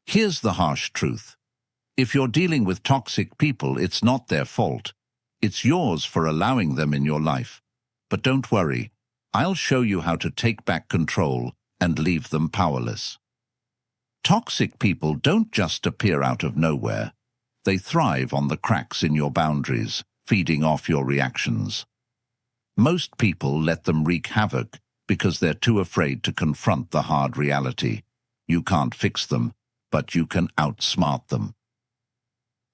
Here's the harsh truth. If you're dealing with toxic people, it's not their fault. It's yours for allowing them in your life. But don't worry, I'll show you how to take back control and leave them powerless. Toxic people don't just appear out of nowhere. They thrive on the cracks in your boundaries, feeding off your reactions. Most people let them wreak havoc because they're too afraid to confront the hard reality. You can't fix them, but you can outsmart them.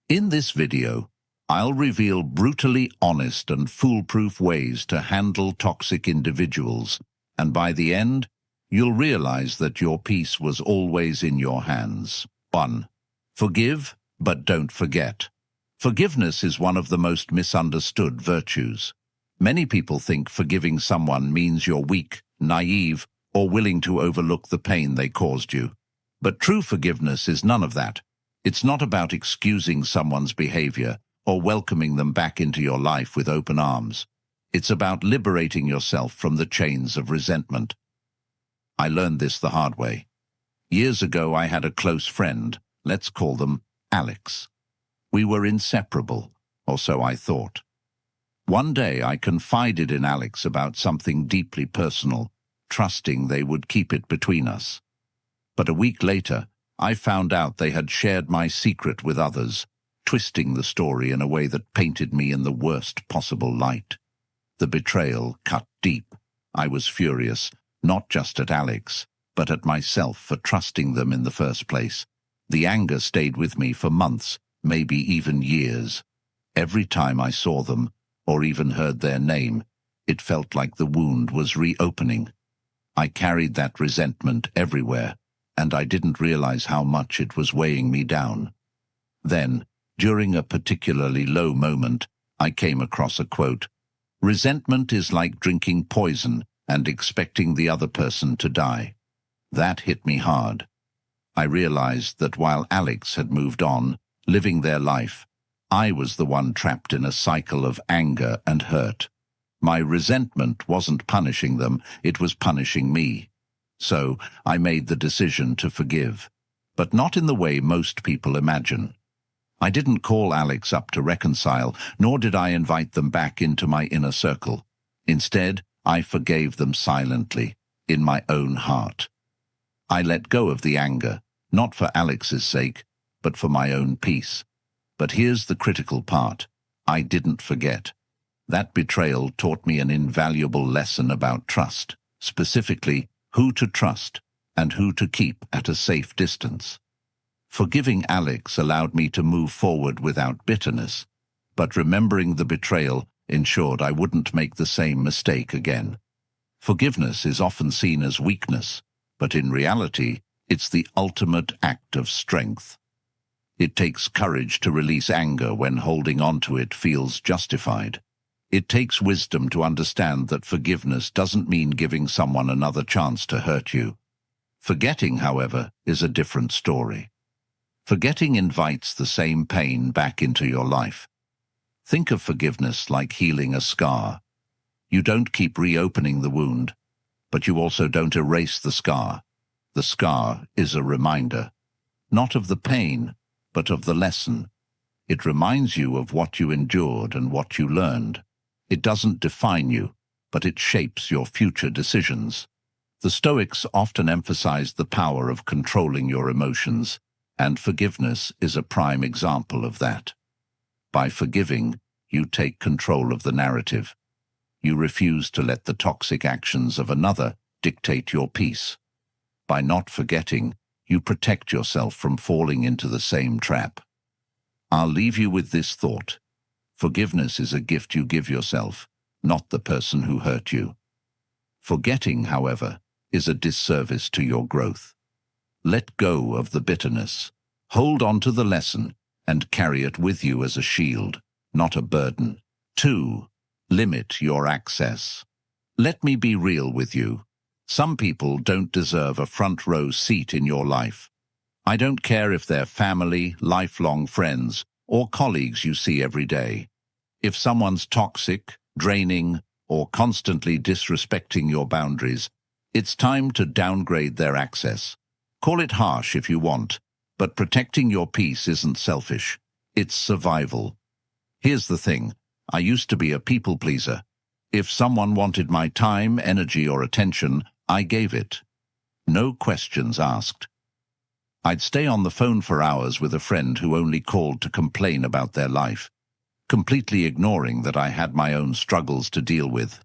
In this video, I'll reveal brutally honest and foolproof ways to handle toxic individuals, and by the end, you'll realize that your peace was always in your hands. 1. Forgive, but don't forget. Forgiveness is one of the most misunderstood virtues. Many people think forgiving someone means you're weak, naive, or willing to overlook the pain they caused you. But true forgiveness is none of that. It's not about excusing someone's behavior or welcoming them back into your life with open arms. It's about liberating yourself from the chains of resentment. I learned this the hard way. Years ago, I had a close friend, let's call them Alex. We were inseparable, or so I thought. One day, I confided in Alex about something deeply personal, trusting they would keep it between us. But a week later, I found out they had shared my secret with others, twisting the story in a way that painted me in the worst possible light. The betrayal cut deep. I was furious, not just at Alex, but at myself for trusting them in the first place. The anger stayed with me for months, maybe even years. Every time I saw them, or even heard their name, it felt like the wound was reopening. I carried that resentment everywhere, and I didn't realize how much it was weighing me down. Then, during a particularly low moment, I came across a quote. "Resentment is like drinking poison and expecting the other person to die." That hit me hard. I realized that while Alex had moved on, living their life, I was the one trapped in a cycle of anger and hurt. My resentment wasn't punishing them, it was punishing me. So I made the decision to forgive, but not in the way most people imagine. I didn't call Alex up to reconcile, nor did I invite them back into my inner circle. Instead, I forgave them silently, in my own heart. I let go of the anger, not for Alex's sake, but for my own peace. But here's the critical part. I didn't forget. That betrayal taught me an invaluable lesson about trust, specifically who to trust and who to keep at a safe distance. Forgiving Alex allowed me to move forward without bitterness, but remembering the betrayal ensured I wouldn't make the same mistake again. Forgiveness is often seen as weakness, but in reality, it's the ultimate act of strength. It takes courage to release anger when holding on to it feels justified. It takes wisdom to understand that forgiveness doesn't mean giving someone another chance to hurt you. Forgetting, however, is a different story. Forgetting invites the same pain back into your life. Think of forgiveness like healing a scar. You don't keep reopening the wound, but you also don't erase the scar. The scar is a reminder, not of the pain, but of the lesson. It reminds you of what you endured and what you learned. It doesn't define you, but it shapes your future decisions. The Stoics often emphasize the power of controlling your emotions, and forgiveness is a prime example of that. By forgiving, you take control of the narrative. You refuse to let the toxic actions of another dictate your peace. By not forgetting, you protect yourself from falling into the same trap. I'll leave you with this thought. Forgiveness is a gift you give yourself, not the person who hurt you. Forgetting, however, is a disservice to your growth. Let go of the bitterness. Hold on to the lesson and carry it with you as a shield, not a burden. 2. Limit your access. Let me be real with you. Some people don't deserve a front row seat in your life. I don't care if they're family, lifelong friends, or colleagues you see every day. If someone's toxic, draining, or constantly disrespecting your boundaries, it's time to downgrade their access. Call it harsh if you want, But protecting your peace isn't selfish. It's survival. Here's the thing. I used to be a people pleaser. If someone wanted my time, energy, or attention, I gave it. No questions asked. I'd stay on the phone for hours with a friend who only called to complain about their life, completely ignoring that I had my own struggles to deal with.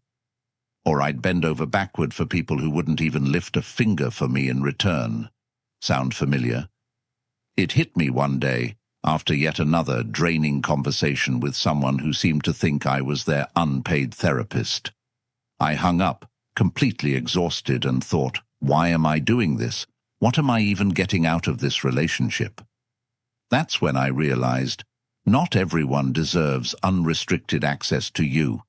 Or I'd bend over backward for people who wouldn't even lift a finger for me in return. Sound familiar? It hit me one day, after yet another draining conversation with someone who seemed to think I was their unpaid therapist. I hung up, completely exhausted, and thought, why am I doing this? What am I even getting out of this relationship? That's when I realized, not everyone deserves unrestricted access to you.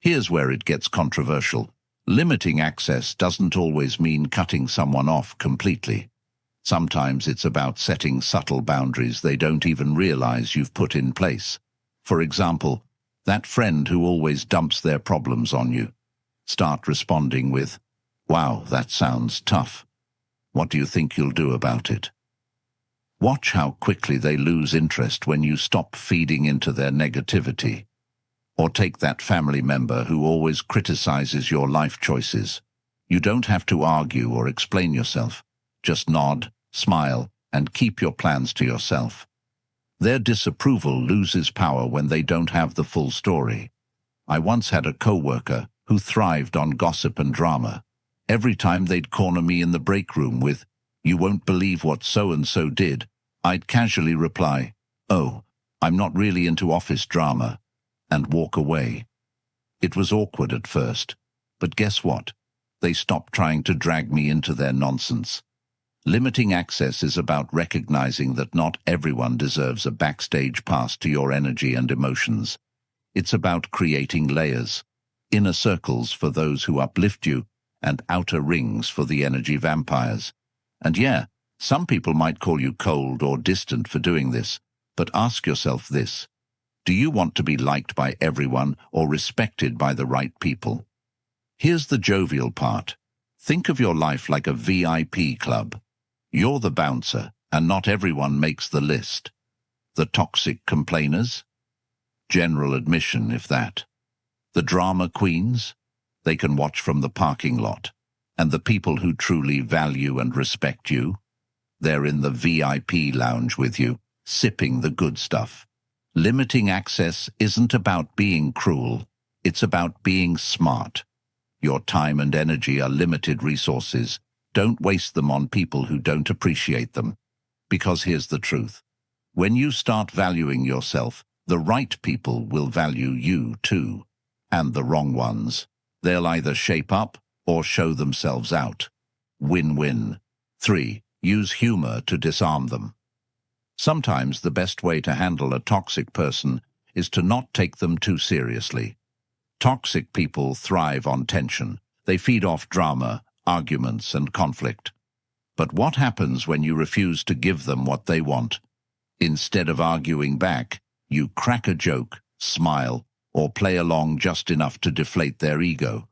Here's where it gets controversial. Limiting access doesn't always mean cutting someone off completely. Sometimes it's about setting subtle boundaries they don't even realize you've put in place. For example, that friend who always dumps their problems on you. Start responding with, "Wow, that sounds tough. What do you think you'll do about it?" Watch how quickly they lose interest when you stop feeding into their negativity. Or take that family member who always criticizes your life choices. You don't have to argue or explain yourself. Just nod, smile, and keep your plans to yourself. Their disapproval loses power when they don't have the full story. I once had a coworker who thrived on gossip and drama. Every time they'd corner me in the break room with, "You won't believe what so-and-so did," I'd casually reply, "Oh, I'm not really into office drama," and walk away. It was awkward at first, but guess what? They stopped trying to drag me into their nonsense. Limiting access is about recognizing that not everyone deserves a backstage pass to your energy and emotions. It's about creating layers, inner circles for those who uplift you, and outer rings for the energy vampires. And yeah, some people might call you cold or distant for doing this, but ask yourself this. Do you want to be liked by everyone or respected by the right people? Here's the jovial part. Think of your life like a VIP club. You're the bouncer, and not everyone makes the list. The toxic complainers? General admission, if that. The drama queens? They can watch from the parking lot. And the people who truly value and respect you? They're in the VIP lounge with you, sipping the good stuff. Limiting access isn't about being cruel. It's about being smart. Your time and energy are limited resources. Don't waste them on people who don't appreciate them. Because here's the truth. When you start valuing yourself, the right people will value you too. And the wrong ones. They'll either shape up or show themselves out. Win-win. 3. Use humor to disarm them. Sometimes the best way to handle a toxic person is to not take them too seriously. Toxic people thrive on tension. They feed off drama, arguments, and conflict. But what happens when you refuse to give them what they want? Instead of arguing back, you crack a joke, smile, or play along just enough to deflate their ego.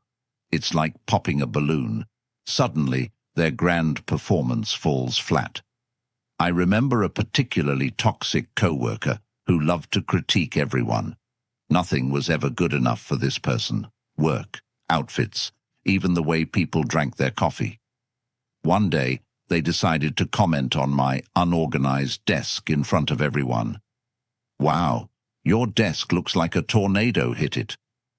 It's like popping a balloon. Suddenly, their grand performance falls flat. I remember a particularly toxic coworker who loved to critique everyone. Nothing was ever good enough for this person. Work, outfits, even the way people drank their coffee. One day, they decided to comment on my unorganized desk in front of everyone. "Wow, your desk looks like a tornado hit it.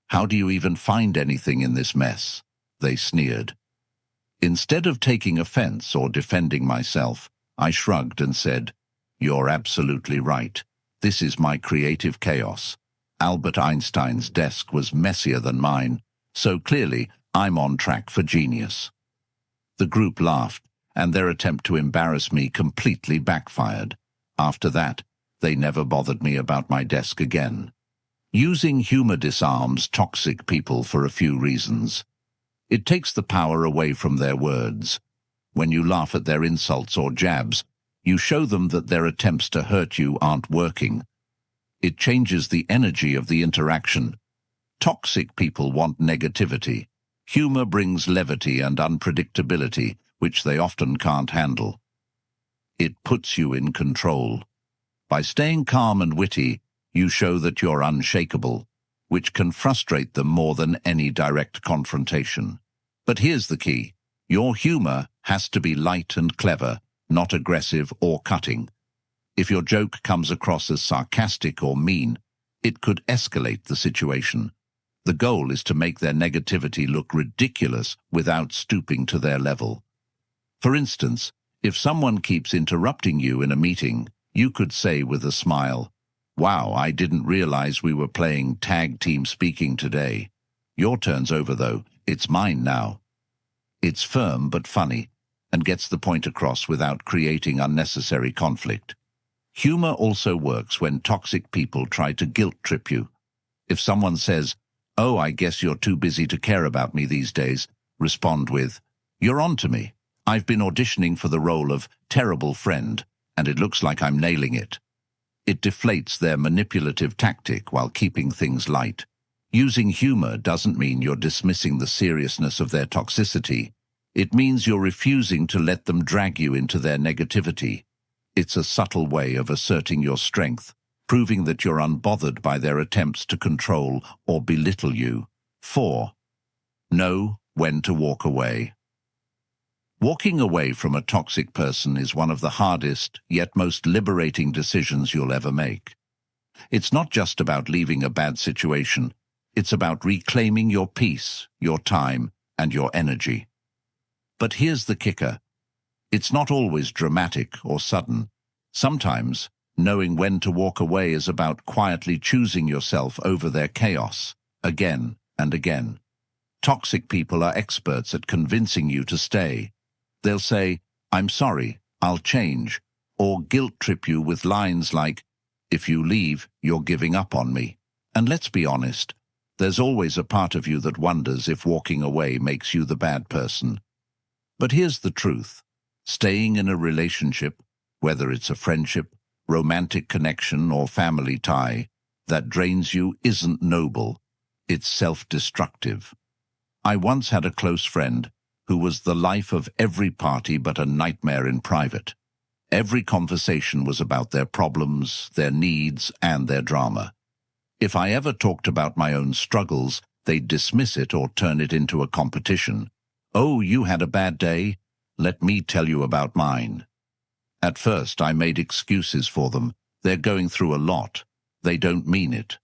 How do you even find anything in this mess?" they sneered. Instead of taking offense or defending myself, I shrugged and said, "You're absolutely right. This is my creative chaos. Albert Einstein's desk was messier than mine, so clearly I'm on track for genius." The group laughed, and their attempt to embarrass me completely backfired. After that, they never bothered me about my desk again. Using humor disarms toxic people for a few reasons. It takes the power away from their words. When you laugh at their insults or jabs, you show them that their attempts to hurt you aren't working. It changes the energy of the interaction. Toxic people want negativity. Humor brings levity and unpredictability, which they often can't handle. It puts you in control. By staying calm and witty, you show that you're unshakable, which can frustrate them more than any direct confrontation. But here's the key. Your humor has to be light and clever, not aggressive or cutting. If your joke comes across as sarcastic or mean, it could escalate the situation. The goal is to make their negativity look ridiculous without stooping to their level. For instance, if someone keeps interrupting you in a meeting, you could say with a smile, "Wow, I didn't realize we were playing tag team speaking today. Your turn's over though, it's mine now." It's firm but funny, and gets the point across without creating unnecessary conflict. Humor also works when toxic people try to guilt trip you. If someone says, "Oh, I guess you're too busy to care about me these days," respond with, "You're on to me. I've been auditioning for the role of terrible friend, and it looks like I'm nailing it." It deflates their manipulative tactic while keeping things light. Using humor doesn't mean you're dismissing the seriousness of their toxicity. It means you're refusing to let them drag you into their negativity. It's a subtle way of asserting your strength, proving that you're unbothered by their attempts to control or belittle you. 4. Know when to walk away. Walking away from a toxic person is one of the hardest, yet most liberating decisions you'll ever make. It's not just about leaving a bad situation. It's about reclaiming your peace, your time, and your energy. But here's the kicker. It's not always dramatic or sudden. Sometimes, knowing when to walk away is about quietly choosing yourself over their chaos, again and again. Toxic people are experts at convincing you to stay. They'll say, "I'm sorry, I'll change," or guilt trip you with lines like, "If you leave, you're giving up on me." And let's be honest, there's always a part of you that wonders if walking away makes you the bad person. But here's the truth. Staying in a relationship, whether it's a friendship, romantic connection, or family tie, that drains you isn't noble. It's self-destructive. I once had a close friend who was the life of every party but a nightmare in private. Every conversation was about their problems, their needs, and their drama. If I ever talked about my own struggles, they'd dismiss it or turn it into a competition. "Oh, you had a bad day? Let me tell you about mine." At first, I made excuses for them. They're going through a lot. They don't mean it.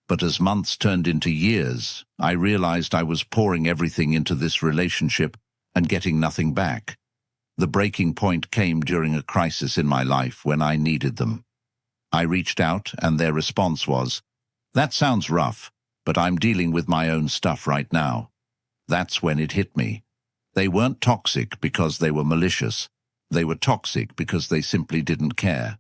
But as months turned into years, I realized I was pouring everything into this relationship and getting nothing back. The breaking point came during a crisis in my life when I needed them. I reached out, and their response was, "That sounds rough, but I'm dealing with my own stuff right now." That's when it hit me. They weren't toxic because they were malicious. They were toxic because they simply didn't care.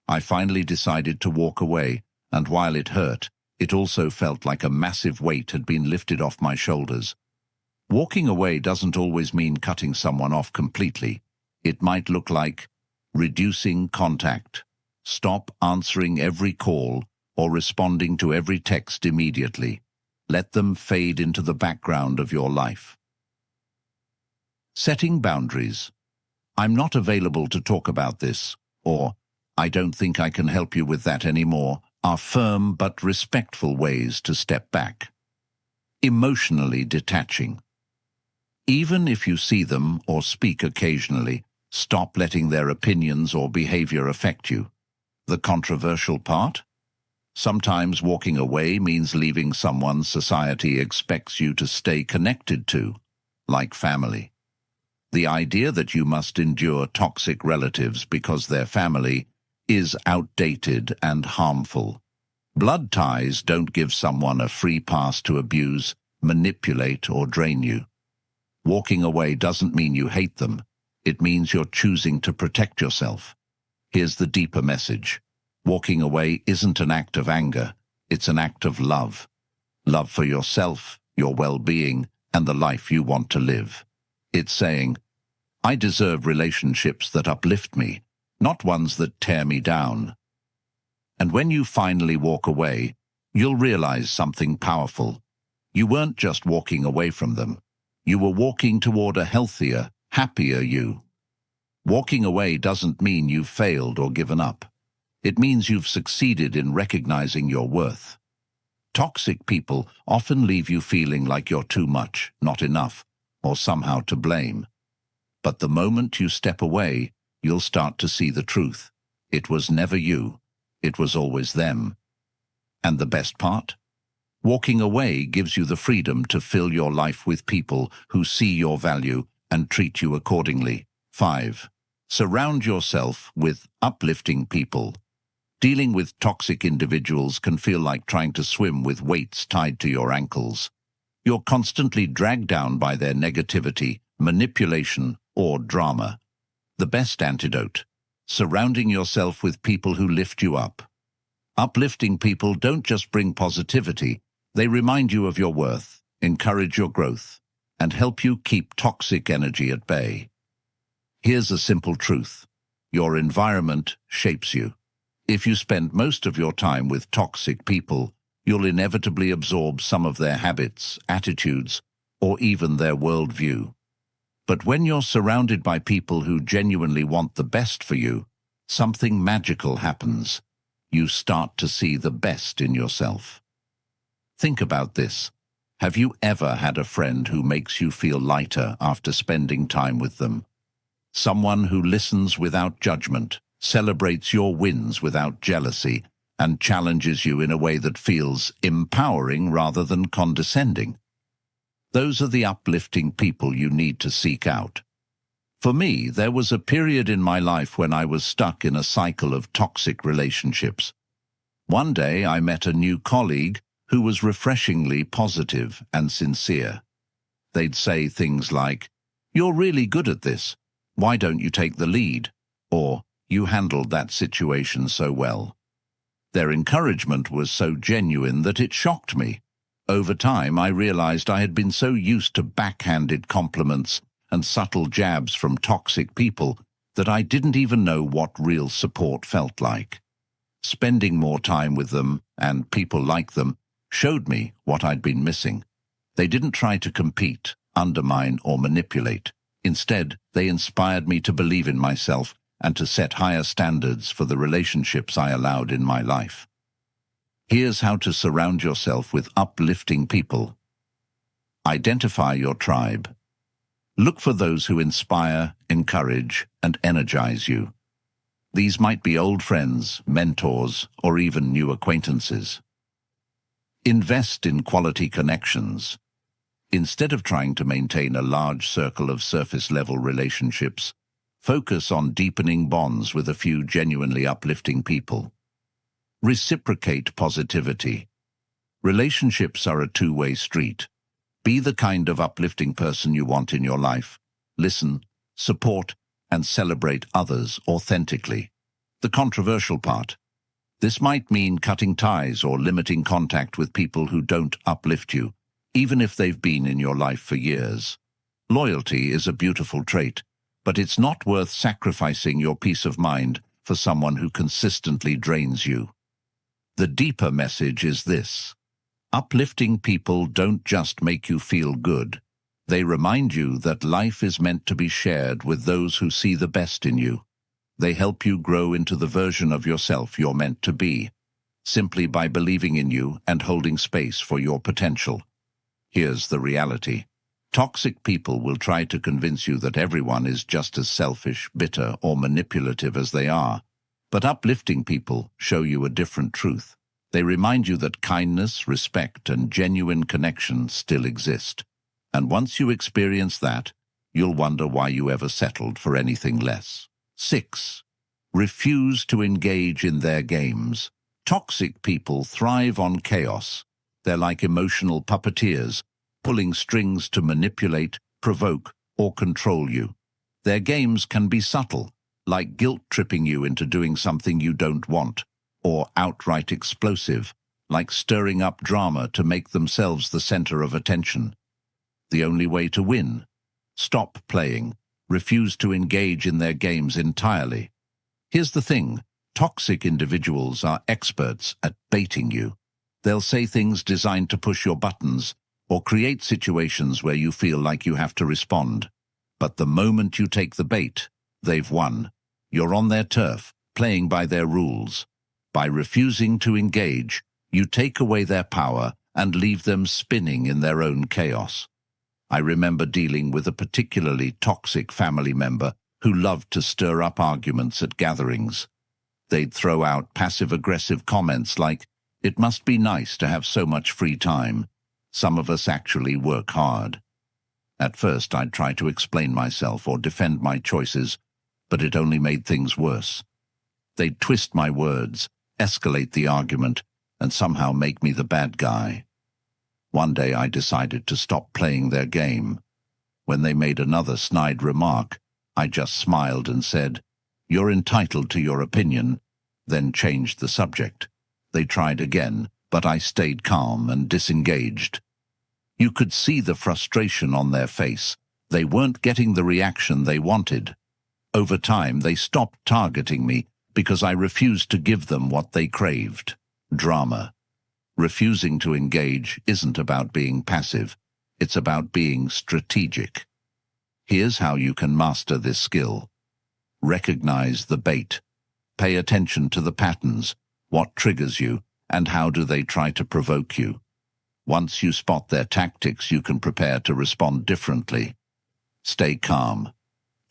I finally decided to walk away, and while it hurt, it also felt like a massive weight had been lifted off my shoulders. Walking away doesn't always mean cutting someone off completely. It might look like reducing contact, stop answering every call, or responding to every text immediately. Let them fade into the background of your life. Setting boundaries. "I'm not available to talk about this," or "I don't think I can help you with that anymore," are firm but respectful ways to step back. Emotionally detaching. Even if you see them or speak occasionally, stop letting their opinions or behavior affect you. The controversial part? Sometimes walking away means leaving someone society expects you to stay connected to, like family. The idea that you must endure toxic relatives because they're family is outdated and harmful. Blood ties don't give someone a free pass to abuse, manipulate, or drain you. Walking away doesn't mean you hate them. It means you're choosing to protect yourself. Here's the deeper message. Walking away isn't an act of anger. It's an act of love. Love for yourself, your well-being, and the life you want to live. It's saying, "I deserve relationships that uplift me, not ones that tear me down." And when you finally walk away, you'll realize something powerful. You weren't just walking away from them. You were walking toward a healthier, happier you. Walking away doesn't mean you've failed or given up. It means you've succeeded in recognizing your worth. Toxic people often leave you feeling like you're too much, not enough, or somehow to blame. But the moment you step away, you'll start to see the truth. It was never you. It was always them. And the best part? Walking away gives you the freedom to fill your life with people who see your value and treat you accordingly. 5. Surround yourself with uplifting people. Dealing with toxic individuals can feel like trying to swim with weights tied to your ankles. You're constantly dragged down by their negativity, manipulation, or drama. The best antidote: surrounding yourself with people who lift you up. Uplifting people don't just bring positivity, they remind you of your worth, encourage your growth, and help you keep toxic energy at bay. Here's a simple truth: your environment shapes you. If you spend most of your time with toxic people, you'll inevitably absorb some of their habits, attitudes, or even their worldview. But when you're surrounded by people who genuinely want the best for you, something magical happens. You start to see the best in yourself. Think about this. Have you ever had a friend who makes you feel lighter after spending time with them? Someone who listens without judgment, celebrates your wins without jealousy, and challenges you in a way that feels empowering rather than condescending. Those are the uplifting people you need to seek out. For me, there was a period in my life when I was stuck in a cycle of toxic relationships. One day I met a new colleague who was refreshingly positive and sincere. They'd say things like, "You're really good at this. Why don't you take the lead?" Or, "You handled that situation so well." Their encouragement was so genuine that it shocked me. Over time, I realized I had been so used to backhanded compliments and subtle jabs from toxic people that I didn't even know what real support felt like. Spending more time with them, and people like them, showed me what I'd been missing. They didn't try to compete, undermine, or manipulate. Instead, they inspired me to believe in myself and to set higher standards for the relationships I allowed in my life. Here's how to surround yourself with uplifting people. Identify your tribe. Look for those who inspire, encourage, and energize you. These might be old friends, mentors, or even new acquaintances. Invest in quality connections. Instead of trying to maintain a large circle of surface-level relationships, focus on deepening bonds with a few genuinely uplifting people. Reciprocate positivity. Relationships are a two-way street. Be the kind of uplifting person you want in your life. Listen, support, and celebrate others authentically. The controversial part: this might mean cutting ties or limiting contact with people who don't uplift you, even if they've been in your life for years. Loyalty is a beautiful trait, but it's not worth sacrificing your peace of mind for someone who consistently drains you. The deeper message is this: uplifting people don't just make you feel good. They remind you that life is meant to be shared with those who see the best in you. They help you grow into the version of yourself you're meant to be, simply by believing in you and holding space for your potential. Here's the reality: toxic people will try to convince you that everyone is just as selfish, bitter, or manipulative as they are. But uplifting people show you a different truth. They remind you that kindness, respect, and genuine connection still exist. And once you experience that, you'll wonder why you ever settled for anything less. 6. Refuse to engage in their games. Toxic people thrive on chaos. They're like emotional puppeteers, pulling strings to manipulate, provoke, or control you. Their games can be subtle, like guilt-tripping you into doing something you don't want, or outright explosive, like stirring up drama to make themselves the center of attention. The only way to win: stop playing. Refuse to engage in their games entirely. Here's the thing: toxic individuals are experts at baiting you. They'll say things designed to push your buttons, or create situations where you feel like you have to respond. But the moment you take the bait, they've won. You're on their turf, playing by their rules. By refusing to engage, you take away their power and leave them spinning in their own chaos. I remember dealing with a particularly toxic family member who loved to stir up arguments at gatherings. They'd throw out passive-aggressive comments like, "It must be nice to have so much free time. Some of us actually work hard." At first, I'd try to explain myself or defend my choices, but it only made things worse. They'd twist my words, escalate the argument, and somehow make me the bad guy. One day I decided to stop playing their game. When they made another snide remark, I just smiled and said, "You're entitled to your opinion," then changed the subject. They tried again, but I stayed calm and disengaged. You could see the frustration on their face. They weren't getting the reaction they wanted. Over time, they stopped targeting me because I refused to give them what they craved: drama. Refusing to engage isn't about being passive. It's about being strategic. Here's how you can master this skill. Recognize the bait. Pay attention to the patterns. What triggers you, and how do they try to provoke you? Once you spot their tactics, you can prepare to respond differently. Stay calm.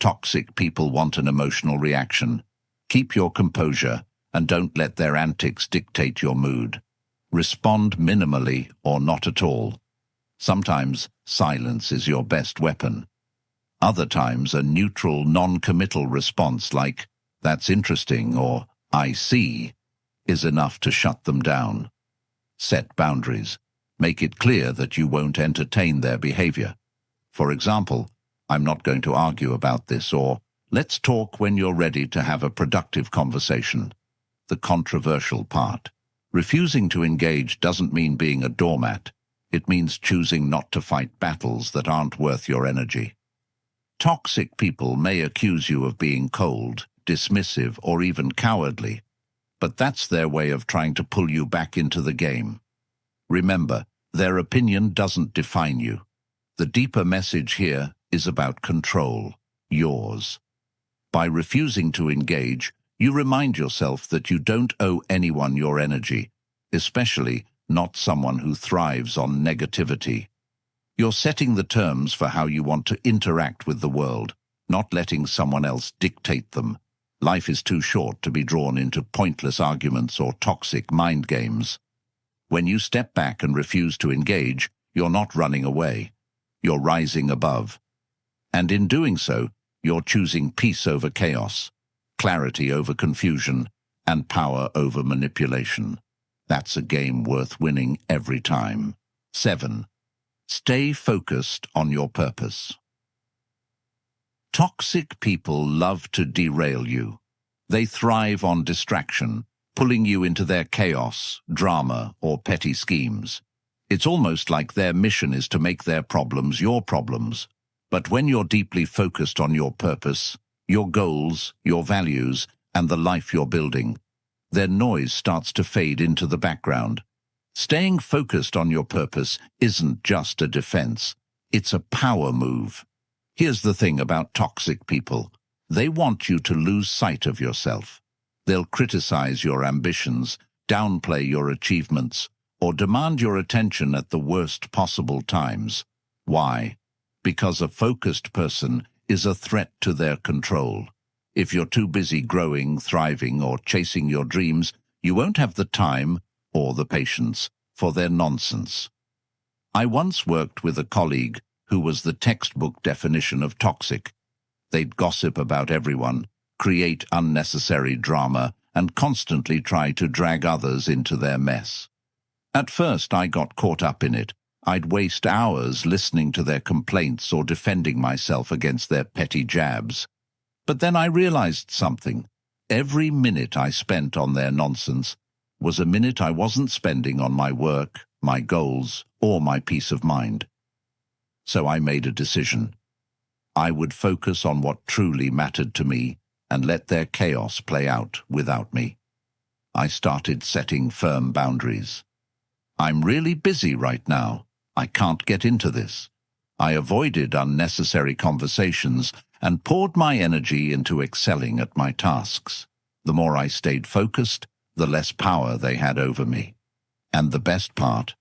Toxic people want an emotional reaction. Keep your composure and don't let their antics dictate your mood. Respond minimally or not at all. Sometimes silence is your best weapon. Other times a neutral, non-committal response like, "That's interesting," or "I see," is enough to shut them down. Set boundaries. Make it clear that you won't entertain their behavior. For example, "I'm not going to argue about this," or "Let's talk when you're ready to have a productive conversation." The controversial part. Refusing to engage doesn't mean being a doormat. It means choosing not to fight battles that aren't worth your energy. Toxic people may accuse you of being cold, dismissive, or even cowardly, but that's their way of trying to pull you back into the game. Remember, their opinion doesn't define you. The deeper message here is about control, yours. By refusing to engage, you remind yourself that you don't owe anyone your energy, especially not someone who thrives on negativity. You're setting the terms for how you want to interact with the world, not letting someone else dictate them. Life is too short to be drawn into pointless arguments or toxic mind games. When you step back and refuse to engage, you're not running away. You're rising above. And in doing so, you're choosing peace over chaos, clarity over confusion, and power over manipulation. That's a game worth winning every time. 7. Stay focused on your purpose. Toxic people love to derail you. They thrive on distraction, pulling you into their chaos, drama, or petty schemes. It's almost like their mission is to make their problems your problems. But when you're deeply focused on your purpose, your goals, your values, and the life you're building, their noise starts to fade into the background. Staying focused on your purpose isn't just a defense, it's a power move. Here's the thing about toxic people. They want you to lose sight of yourself. They'll criticize your ambitions, downplay your achievements, or demand your attention at the worst possible times. Why? Because a focused person is a threat to their control. If you're too busy growing, thriving, or chasing your dreams, you won't have the time or the patience for their nonsense. I once worked with a colleague who was the textbook definition of toxic. They'd gossip about everyone, create unnecessary drama, and constantly try to drag others into their mess. At first, I got caught up in it. I'd waste hours listening to their complaints or defending myself against their petty jabs. But then I realized something. Every minute I spent on their nonsense was a minute I wasn't spending on my work, my goals, or my peace of mind. So I made a decision. I would focus on what truly mattered to me and let their chaos play out without me. I started setting firm boundaries. "I'm really busy right now. I can't get into this." I avoided unnecessary conversations and poured my energy into excelling at my tasks. The more I stayed focused, the less power they had over me. And the best part,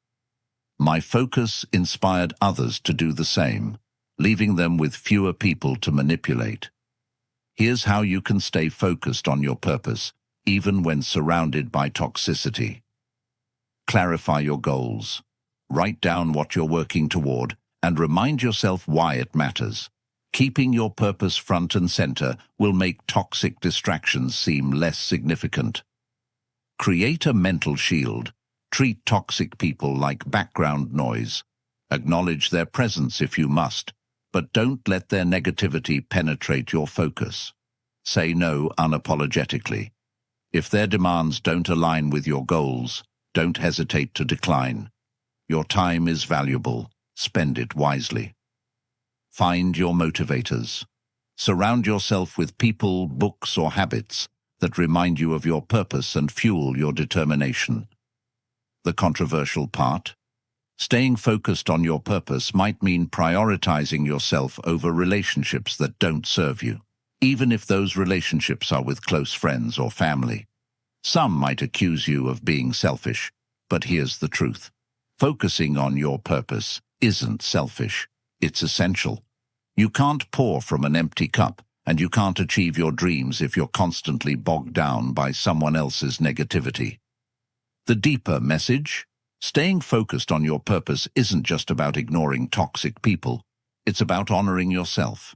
my focus inspired others to do the same, leaving them with fewer people to manipulate. Here's how you can stay focused on your purpose, even when surrounded by toxicity. Clarify your goals. Write down what you're working toward and remind yourself why it matters. Keeping your purpose front and center will make toxic distractions seem less significant. Create a mental shield. Treat toxic people like background noise. Acknowledge their presence if you must, but don't let their negativity penetrate your focus. Say no unapologetically. If their demands don't align with your goals, don't hesitate to decline. Your time is valuable. Spend it wisely. Find your motivators. Surround yourself with people, books, or habits that remind you of your purpose and fuel your determination. The controversial part? Staying focused on your purpose might mean prioritizing yourself over relationships that don't serve you, even if those relationships are with close friends or family. Some might accuse you of being selfish, but here's the truth. Focusing on your purpose isn't selfish. It's essential. You can't pour from an empty cup, and you can't achieve your dreams if you're constantly bogged down by someone else's negativity. The deeper message? Staying focused on your purpose isn't just about ignoring toxic people. It's about honoring yourself.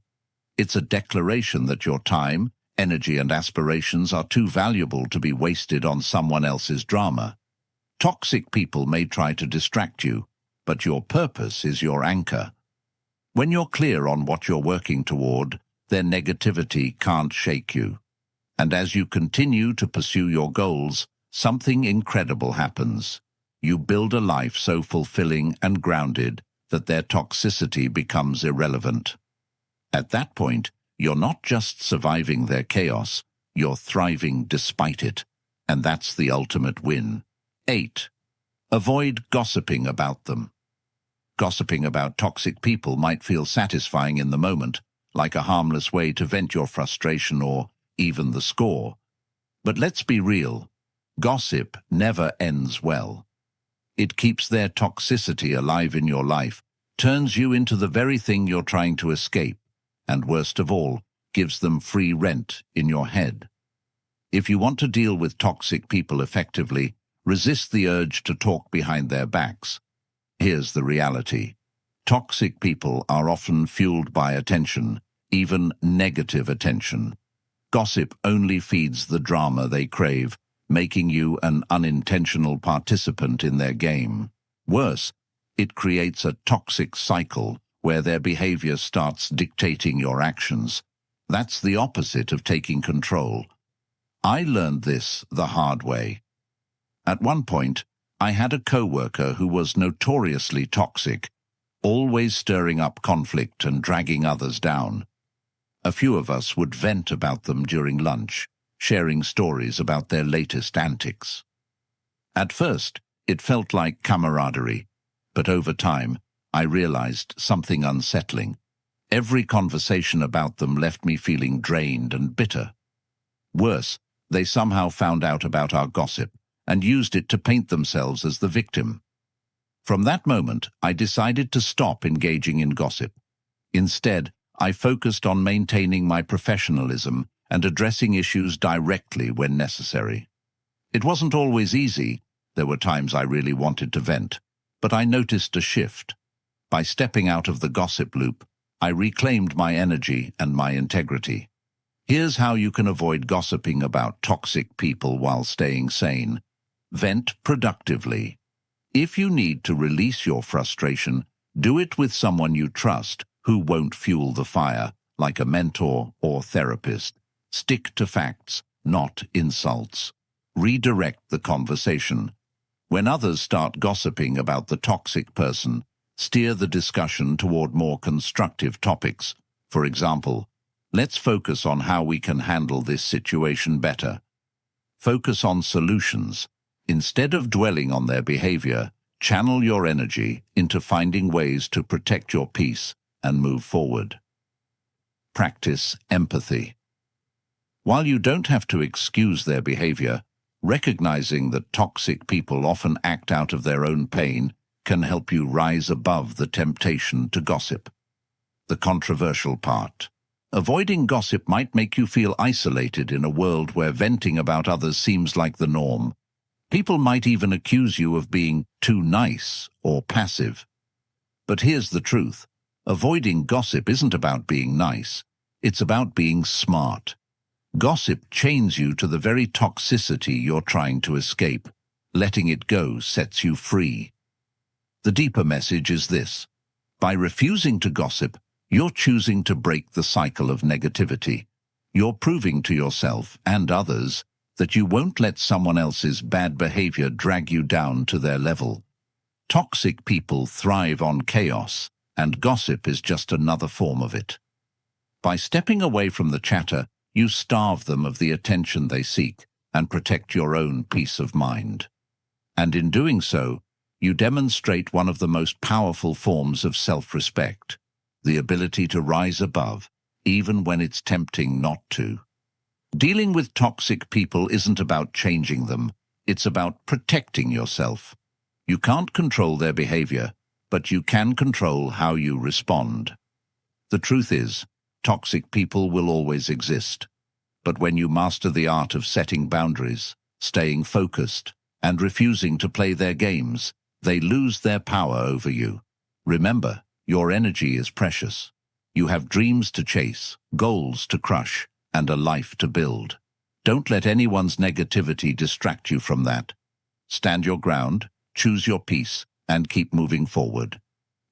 It's a declaration that your time, energy, and aspirations are too valuable to be wasted on someone else's drama. Toxic people may try to distract you, but your purpose is your anchor. When you're clear on what you're working toward, their negativity can't shake you. And as you continue to pursue your goals, something incredible happens. You build a life so fulfilling and grounded that their toxicity becomes irrelevant. At that point, you're not just surviving their chaos, you're thriving despite it. And that's the ultimate win. 8. Avoid gossiping about them. Gossiping about toxic people might feel satisfying in the moment, like a harmless way to vent your frustration or even the score. But let's be real, gossip never ends well. It keeps their toxicity alive in your life, turns you into the very thing you're trying to escape, and worst of all, gives them free rent in your head. If you want to deal with toxic people effectively, resist the urge to talk behind their backs. Here's the reality. Toxic people are often fueled by attention, even negative attention. Gossip only feeds the drama they crave, making you an unintentional participant in their game. Worse, it creates a toxic cycle where their behavior starts dictating your actions. That's the opposite of taking control. I learned this the hard way. At one point, I had a coworker who was notoriously toxic, always stirring up conflict and dragging others down. A few of us would vent about them during lunch, sharing stories about their latest antics. At first, it felt like camaraderie, but over time, I realized something unsettling. Every conversation about them left me feeling drained and bitter. Worse, they somehow found out about our gossip and used it to paint themselves as the victim. From that moment, I decided to stop engaging in gossip. Instead, I focused on maintaining my professionalism and addressing issues directly when necessary. It wasn't always easy. There were times I really wanted to vent, but I noticed a shift. By stepping out of the gossip loop, I reclaimed my energy and my integrity. Here's how you can avoid gossiping about toxic people while staying sane. Vent productively. If you need to release your frustration, do it with someone you trust who won't fuel the fire, like a mentor or therapist. Stick to facts, not insults. Redirect the conversation. When others start gossiping about the toxic person, steer the discussion toward more constructive topics. For example, let's focus on how we can handle this situation better. Focus on solutions. Instead of dwelling on their behavior, channel your energy into finding ways to protect your peace and move forward. practice empathy. While you don't have to excuse their behavior, recognizing that toxic people often act out of their own pain can help you rise above the temptation to gossip. The controversial part. Avoiding gossip might make you feel isolated in a world where venting about others seems like the norm. People might even accuse you of being too nice or passive. But here's the truth. Avoiding gossip isn't about being nice. It's about being smart. Gossip chains you to the very toxicity you're trying to escape. Letting it go sets you free. The deeper message is this. By refusing to gossip, you're choosing to break the cycle of negativity. You're proving to yourself and others that you won't let someone else's bad behavior drag you down to their level. Toxic people thrive on chaos, and gossip is just another form of it. By stepping away from the chatter, you starve them of the attention they seek and protect your own peace of mind. And in doing so, you demonstrate one of the most powerful forms of self-respect, the ability to rise above, even when it's tempting not to. Dealing with toxic people isn't about changing them, it's about protecting yourself. You can't control their behavior, but you can control how you respond. The truth is, toxic people will always exist. But when you master the art of setting boundaries, staying focused, and refusing to play their games, they lose their power over you. Remember, your energy is precious. You have dreams to chase, goals to crush, and a life to build. Don't let anyone's negativity distract you from that. Stand your ground, choose your peace, and keep moving forward.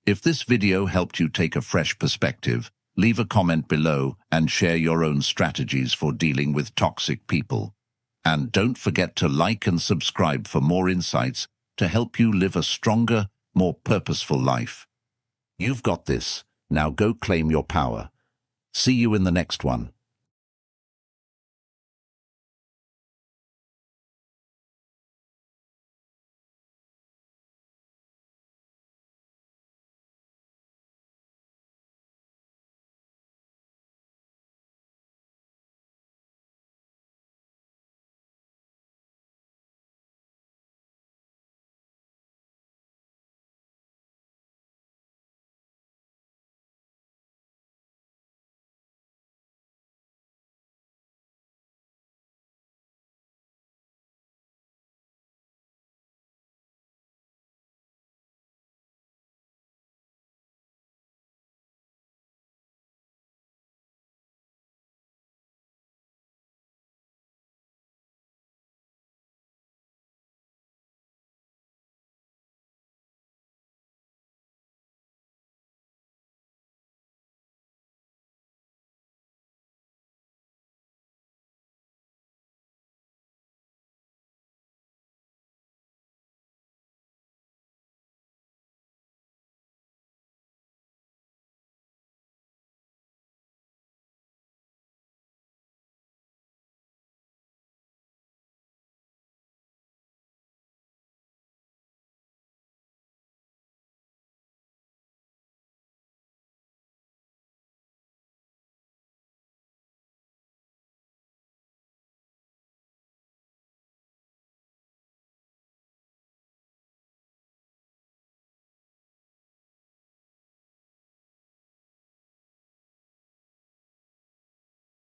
If this video helped you take a fresh perspective, leave a comment below and share your own strategies for dealing with toxic people. And don't forget to like and subscribe for more insights to help you live a stronger, more purposeful life. You've got this. Now go claim your power. See you in the next one.